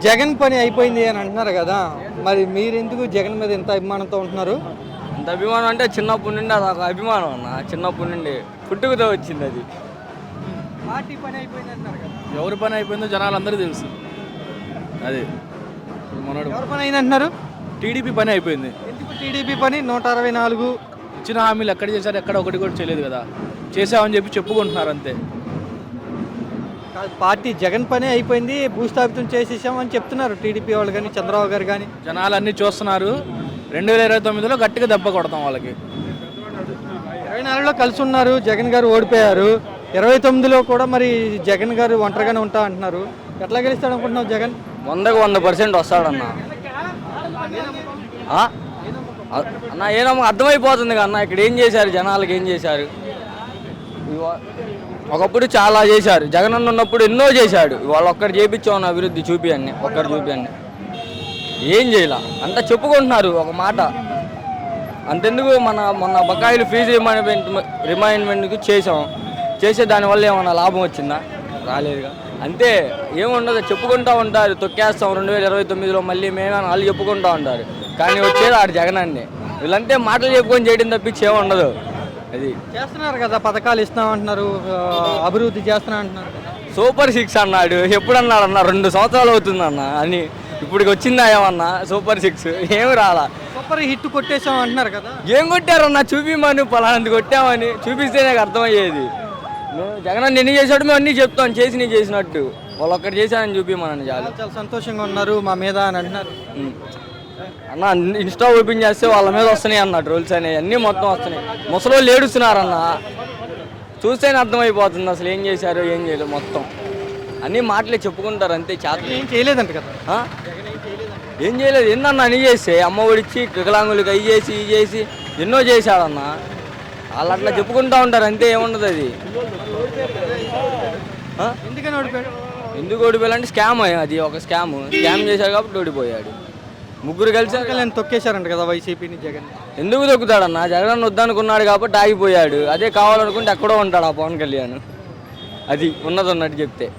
జగన్ పని అయిపోయింది అని అంటున్నారు కదా, మరి మీరు ఎందుకు జగన్ మీద ఎంత అభిమానంతో ఉంటున్నారు? అంత అభిమానం అంటే చిన్నప్పటి నుండి అది ఒక అభిమానం అన్న. చిన్నప్పటి నుండి పుట్టుకతో వచ్చింది అది. పార్టీ పని అయిపోయింది అంటున్నారు కదా, ఎవరి పని అయిపోయిందో జనాలందరూ తెలుసు. అది మనోడు ఎవరి పని అయింది అంటున్నారు? టీడీపీ పని అయిపోయింది. ఎందుకు టీడీపీ పని? 164 ఇచ్చిన హామీలు ఎక్కడ చేశారు, ఎక్కడ ఒకటి కూడా చేయలేదు కదా. చేసామని చెప్పి చెప్పుకుంటున్నారు అంతే. పార్టీ జగన్ పని అయిపోయింది, భూస్థాపితం చేసేసామని చెప్తున్నారు టీడీపీ వాళ్ళు కానీ చంద్రబాబు గారు కానీ. జనాలు అన్నీ చూస్తున్నారు. 2029లో గట్టిగా దెబ్బ కొడతాం వాళ్ళకి. 24లో కలిసి ఉన్నారు, జగన్ గారు ఓడిపోయారు. 29లో కూడా మరి జగన్ గారు ఒంటరిగానే ఉంటా అంటున్నారు. ఎట్లా గెలుస్తాడు అనుకుంటున్నావు జగన్? 100% వస్తాడన్న. అన్న ఏమో అర్థమైపోతుంది కన్నా ఇక్కడ ఏం చేశారు, జనాలకి ఏం చేశారు. ఒకప్పుడు చాలా చేశారు, జగన్ అన్న ఉన్నప్పుడు ఎన్నో చేశాడు. వాళ్ళు ఒక్కరు చేయించామన్న అభివృద్ధి చూపియండి, ఒక్కరు చూపియండి. ఏం చేయాల అంతా చెప్పుకుంటున్నారు ఒక మాట. అంతెందుకు మొన్న బకాయిలు ఫీజు రిమైండ్మెంట్కి చేసే దానివల్ల ఏమన్నా లాభం వచ్చిందా? రాలేదుగా. అంతే, ఏముండదు, చెప్పుకుంటూ ఉంటారు. తొక్కేస్తాం 2029లో మళ్ళీ మేమే వాళ్ళు చెప్పుకుంటూ ఉంటారు. కానీ వచ్చేది ఆడు జగన్ అన్ని. వీళ్ళంతే మాటలు చెప్పుకొని చేయడం తప్పించి ఏముండదు. అది చేస్తున్నారు కదా, పథకాలు ఇస్తామంటున్నారు, అభివృద్ధి చేస్తున్నా అంటున్నారు. సూపర్ 6 అన్నాడు. ఎప్పుడు అన్నాడు అన్న? 2 సంవత్సరాలు అవుతుందన్న అని. ఇప్పటికి వచ్చిందా ఏమన్నా సూపర్ 6? ఏమి రాలా. సూపర్ హిట్ కొట్టేసాం అంటున్నారు కదా. ఏం కొట్టారన్న? చూపిమని, పలానంది కొట్టామని చూపిస్తేనే అర్థమయ్యేది. మేము జగన్ అన్న ఎన్ని చేసాడు మేము అన్నీ చెప్తాం, నీ చేసినట్టు. వాళ్ళు ఒక్కటి చేశానని చూపిమని చాలు. చాలా సంతోషంగా ఉన్నారు మా మీద అని అంటున్నారు. అన్న ఇన్స్టా ఓపెన్ చేస్తే వాళ్ళ మీద వస్తున్నాయి అన్న ట్రోల్స్ అనేవి, అన్నీ మొత్తం వస్తున్నాయి. ముసలోళ్ళు ఏడుస్తున్నారన్న, చూస్తేనే అర్థమైపోతుంది అసలు ఏం చేశారు ఏం చేయలేదు. మొత్తం అన్నీ మాటలే చెప్పుకుంటారు అంతే. చేతలు ఏం చేయలేదంట కదా, ఏం చేయలేదు. ఏందన్న అని చేస్తే అమ్మ ఒడిచి వికలాంగులకి అవి చేసి ఇవి చేసి ఎన్నో చేశాడన్న. వాళ్ళు అట్లా చెప్పుకుంటూ ఉంటారు అంతే, ఏముండదు అది. ఎందుకని ఓడిపోయాడు? ఎందుకు ఓడిపోయాలంటే స్కామ్, అది ఒక స్కామ్ చేశాడు కాబట్టి ఓడిపోయాడు. ముగ్గురు కలిసి తొక్కేశారంట కదా వైసీపీని జగన్. ఎందుకు తొక్కుతాడన్న? జగన్ వద్దనుకున్నాడు కాబట్టి ఆగిపోయాడు. అదే కావాలనుకుంటే ఎక్కడో ఉంటాడు ఆ పవన్ కళ్యాణ్. అది ఉన్నది ఉన్నట్టు చెప్తే.